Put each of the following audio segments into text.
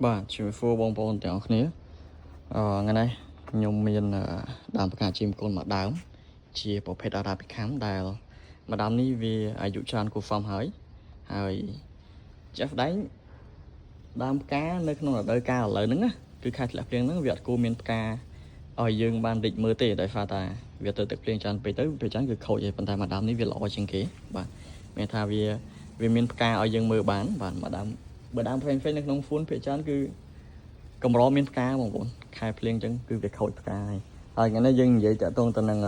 បាទជំរាបសួរបងប្អូនទាំងអស់គ្នាថ្ងៃនេះខ្ញុំមានដើមផ្កាឈាមកូនមួយដើមជាប្រភេទអារ៉ាប៊ីខាំដែលម្ដងនេះវាអាយុច្រើនគួរសមហើយចេះស្ដែងដើមផ្កានៅក្នុងរដូវកាលឥឡូវហ្នឹងណាគឺខែធ្លាក់ភ្លៀងហ្នឹងវាអត់គួរមានផ្កាឲ្យយើងបានរីកមើលទេដោយសារតែវាទៅទឹកភ្លៀងច្រើនពេកទៅពេលច្រើនគឺខូចហើយប៉ុន្តែម្ដងនេះវាល្អជាងគេបាទមានថាវាមានផ្កាឲ្យយើងមើលបានបាទម្ដងបើដើមផ្សេងៗនៅក្នុងហ្វូនពេលច្រើនគឺកម្រមានផ្កាបងប្អូនខែភ្លៀងអញ្ចឹងគឺវាខូចផ្កាហើយថ្ងៃនេះយើងនិយាយតាក់ទងទៅនឹង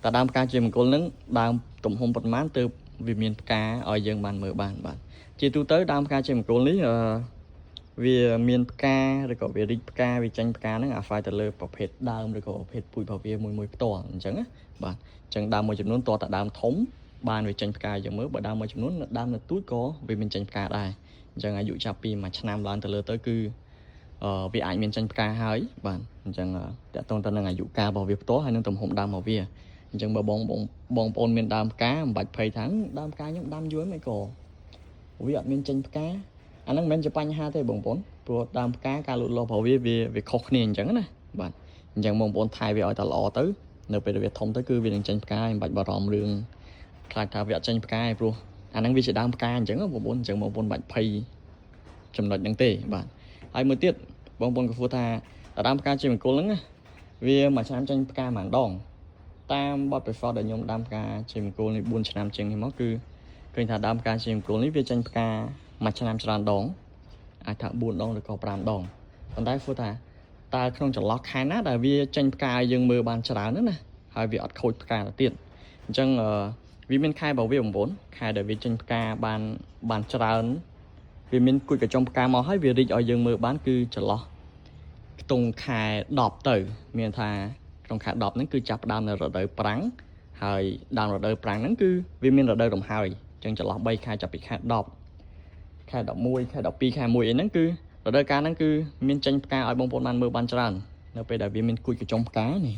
តាដើមផ្កាជាមង្គលហ្នឹងដើមទំហំប៉ុន្មានទើបវាមានផ្កាឲ្យយើងបានមើលបានបាទជាទូទៅដើមផ្កាជាមង្គលនេះវាមានផ្កាឬក៏វារីកផ្កាវាចេញផ្កាហ្នឹងអាស្រ័យទៅលើប្រភេទដើមឬក៏ប្រភេទពូជរបស់វាមួយផ្ទាល់អញ្ចឹងណាបាទអញ្ចឹងដើមមួយចំនួនតតែដើមធំបានវាចេញផ្កាយើងមើលបើដើមមួយចំនួនដើមនៅទូចក៏វាមានចេញផ្កាដែរអញ្ចឹងអាយុចាប់ពី1ឆ្នាំឡើងទៅលើទៅគឺវាអាចមានចេញផ្កាហើយបាទអញ្ចឹងតកតងទៅនឹងអាយុកាលរបស់វាផ្ទាល់ហើយនឹងទំហំដើមរបស់វាអញ្ចឹងបើបងប្អូនមានដើមផ្កាមិនបាច់ភ័យថាដើមផ្កាខ្ញុំដាំយូរមិនក៏វាអត់មានចេញផ្កាអាហ្នឹងមិនមែនជាបញ្ហាទេបងប្អូនព្រោះដើមផ្កាការលូតលាស់របស់វាខុសគ្នាអញ្ចឹងណាបាទអញ្ចឹងបងប្អូនថែវាឲ្យតែល្អទៅនៅពេលវាធំទៅគឺវានឹងចេញផ្កាមិនបាច់បារម្ភរឿងខ្លាចថាវាអត់ចេញផ្កាឯព្រោះអាហ្នឹងវាជាដើមផ្កាអញ្ចឹងបងប្អូនអញ្ចឹងបងប្អូនបាច់ភ័យចំណុចហ្នឹងទេបាទហើយមួយទៀតបងប្អូនក៏គួរថាដើមផ្កាជាមង្គលហ្នឹងវាមួយឆ្នាំចេញផ្កាមួយដងតាមបទពិសោធន៍ដែលខ្ញុំដាំផ្កាជាមង្គលនេះ4ឆ្នាំជាងនេះមកគឺឃើញថាដើមផ្កាជាមង្គលនេះវាចេញផ្កាមួយឆ្នាំច្រើនដងអាចថា4ដងឬក៏5ដងប៉ុន្តែគួរថាតើក្នុងចន្លោះខែណាដែលវាចេញផ្កាឲ្យយើងមើលបានច្រើនណាហើយវាអត់ខូចផ្កាទៅទៀតអញ្ចឹងវាមានខែរបស់វាបងប្អូនខែដែលវាចេញផ្កាបានច្រើនវាមានគួចកញ្ចុំផ្កាមកហើយវារីកឲ្យយើងមើលបានគឺចន្លោះខ្ទង់ខែ10ទៅមានថាក្នុងខែ10ហ្នឹងគឺចាប់ផ្ដើមនៅរដូវប្រាំងហើយដើមរដូវប្រាំងហ្នឹងគឺវាមានរដូវរំហើយអញ្ចឹងចន្លោះ3ខែចាប់ពីខែ10ខែ11ខែ12ខែ1អីហ្នឹងគឺរដូវកាលហ្នឹងគឺមានចេញផ្កាឲ្យបងប្អូនបានមើលបានច្រើននៅពេលដែលវាមានគួចកញ្ចុំផ្កានេះ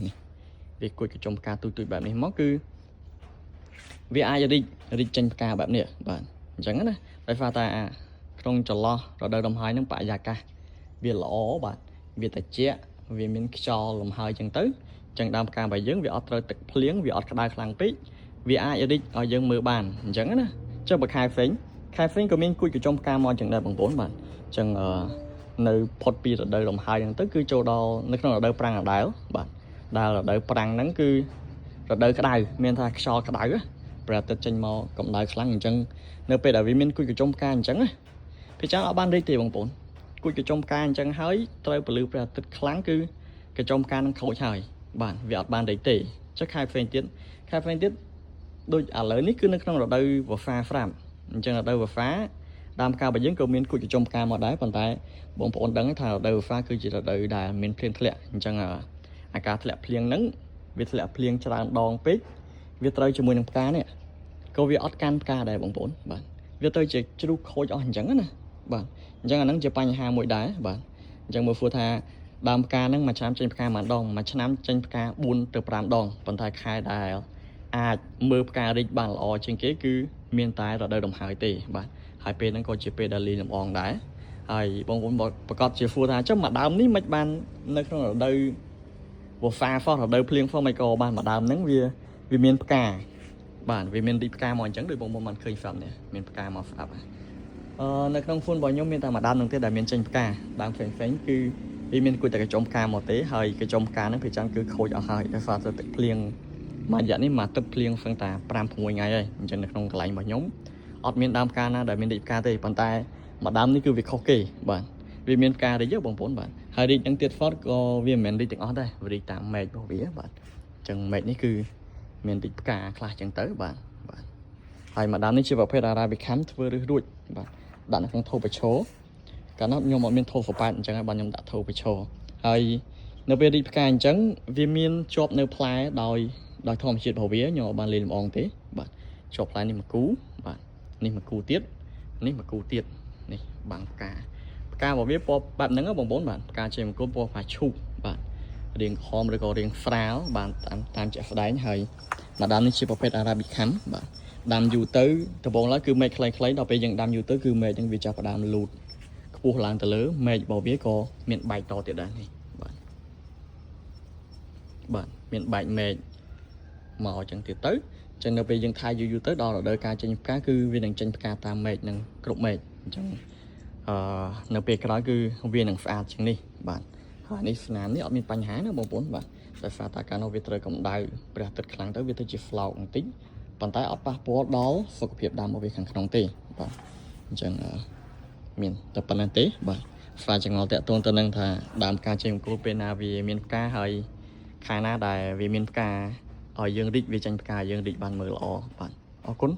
វាគួចកញ្ចុំផ្កាទូចបែបនេះមកគឺវាអាចរីកចេញផ្កាបែបនេះបាទអញ្ចឹងណាដោយសារតែក្នុងចន្លោះរដូវរំហើយនឹងបរិយាកាសវាល្អបាទវាត្រជាក់វាមានខ្យល់លំហើយចឹងទៅចឹងដើមផ្ការបស់យើងវាអត់ត្រូវទឹកភ្លៀងវាអត់ក្តៅខ្លាំងពេកវាអាចរីកឲ្យយើងមើលបានអញ្ចឹងណាចុះបើខែផ្សេងក៏មានគួចកញ្ចុំផ្កាមកចឹងដែរបងប្អូនបាទអញ្ចឹងនៅផុតពីរដូវរំហើយហ្នឹងទៅគឺចូលដល់នៅក្នុងរដូវប្រាំងដដែលបាទដែលរដូវប្រាំងហ្នឹងគឺរដូវក្តៅមានថាខ្យល់ក្តៅព្រះអាទិត្យចេញមកកម្ដៅខ្លាំងអញ្ចឹងនៅពេលដែលវាមានគួចកញ្ចុំផ្កាអញ្ចឹងណាពេលចាំអត់បានរីកទេបងប្អូនគួចកញ្ចុំផ្កាអញ្ចឹងហើយត្រូវពលឺព្រះអាទិត្យខ្លាំងគឺកញ្ចុំផ្កានឹងខូចហើយបាទវាអត់បានរីកទេចុះខែផ្សេងទៀតដូចឥឡូវនេះគឺនៅក្នុងរដូវវស្សាស្រាប់អញ្ចឹងរដូវវស្សាដើមផ្ការបស់យើងក៏មានគួចកញ្ចុំផ្កាមកដែរប៉ុន្តែបងប្អូនដឹងថារដូវវស្សាគឺជារដូវដែលមានភ្លៀងធ្លាក់អញ្ចឹងអាការធ្លាក់ភ្លៀងហ្នឹងវាធ្លាក់ភ្លៀងច្រើនដងពេកវាត្រូវជាមួយនឹងផ្កានេះក៏វាអត់កាន់ផ្កាដែរបងប្អូនបាទវាទៅជាជ្រុះខូចអស់អញ្ចឹងណាបាទអញ្ចឹងអាហ្នឹងជាបញ្ហាមួយដែរបាទអញ្ចឹងមើលហ្វូថាដើមផ្កាហ្នឹងមួយឆ្នាំចេញផ្កាមួយដងមួយឆ្នាំចេញផ្កា4ទៅ5ដងប៉ុន្តែខែដែលអាចមើលផ្ការីកបានល្អជាងគេគឺមានតែរដូវរំហើយទេបាទហើយពេលហ្នឹងក៏ជាពេលដែលលីលំអងដែរហើយបងប្អូនប្រកាសជាហ្វូថាចុះមួយដើមនេះមិនបាននៅក្នុងរដូវវស្សាសោះរដូវភ្លៀងសោះមិនក៏បានមួយដើមហ្នឹងវាមានផ្កាបាទវាមានរីកផ្កាមកអញ្ចឹងដូចបងប្អូនបានឃើញស្រាប់នេះមានផ្កាមកស្រាប់នៅក្នុងហ្វូនរបស់ខ្ញុំមានតែមួយដើមហ្នឹងទេដែលមានចេញផ្កាដើមផ្សេងគឺវាមានគួចតែកញ្ចុំផ្កាមកទេហើយកញ្ចុំផ្កាហ្នឹងពេលចឹងគឺខូចអស់ហើយដោយសារតែទឹកភ្លៀងមួយរយៈនេះមកទឹកភ្លៀងសឹងតែ5-6ថ្ងៃហើយអញ្ចឹងនៅក្នុងកន្លែងរបស់ខ្ញុំអត់មានដើមផ្កាណាដែលមានរីកផ្កាទេប៉ុន្តែមួយដើមនេះគឺវាខុសគេបាទវាមានផ្ការីកបងប្អូនបាទហើយរីកហ្នឹងទៀត Ford ក៏វាមិនមែនរីកទាំងអស់ដែរវារីកតាមមែករបស់វាបាទអញ្ចឹងមែកនេះគឺមានរីកផ្កាខ្លះអញ្ចឹងទៅបាទហើយមួយដើមនេះជាប្រភេទអារ៉ាប៊ីខាំធ្វើឬរួចបាទដាក់នៅក្នុងថូបឈរកាលនោះខ្ញុំអត់មានថូសប៉ែតអញ្ចឹងហើយបាទខ្ញុំដាក់ថូបឈរហើយនៅពេលរីកផ្កាអញ្ចឹងវាមានជាប់នៅផ្លែដោយធម្មជាតិរបស់វាខ្ញុំអត់បានលេងលំអងទេបាទជាប់ផ្លែនេះមួយគូបាទនេះមួយគូទៀតនេះមួយគូទៀតនេះបាំងផ្ការបស់វាពណ៌បែបហ្នឹងបងប្អូនបាទផ្កាជាមង្គលពណ៌ផ្កាឈូកបាទរាងខំឬក៏រាងស្រាលបាទតាមជាក់ស្ដែងហើយមួយដើមនេះជាប្រភេទអារ៉ាប៊ីខាំបាទដាំយូរទៅដំបូងឡើយគឺមែកខ្លីៗដល់ពេលយើងដាំយូរទៅគឺមែកហ្នឹងវាចាប់ផ្ដើមលូត ខ្ពស់ឡើងទៅលើមេឃរបស់វាក៏មានបែកតទៀតដែរនេះបាទមានបែកមេឃមកអញ្ចឹងទៀតទៅអញ្ចឹងនៅពេលយើងថាយូរទៅដល់រដូវកាលចេញផ្កាគឺវានឹងចេញផ្កាតាមមេឃនឹងគ្រប់មេឃអញ្ចឹងនៅពេលក្រោយគឺវានឹងស្អាតជាងនេះបាទហើយនេះស្នាមនេះអត់មានបញ្ហាណាបងប្អូនបាទដោយសារតែកាលនោះវាត្រូវកម្ដៅព្រះអាទិត្យខ្លាំងទៅវាទៅជា flock បន្តិចប៉ុន្តែអត់ប៉ះពាល់ដល់សុខភាពដើមរបស់វាខាងក្នុងទេបាទអញ្ចឹងមានតែប៉ុណ្ណឹងទេបាទស្វាចងល់តាក់ទងទៅនឹងថាដើមផ្កាចេញមង្គលពេលណាវាមានផ្កាហើយខែណាដែលវាមានផ្កាឲ្យយើងរីកវាចេញផ្កាយើងរីកបានមើលល្អបាទអរគុណ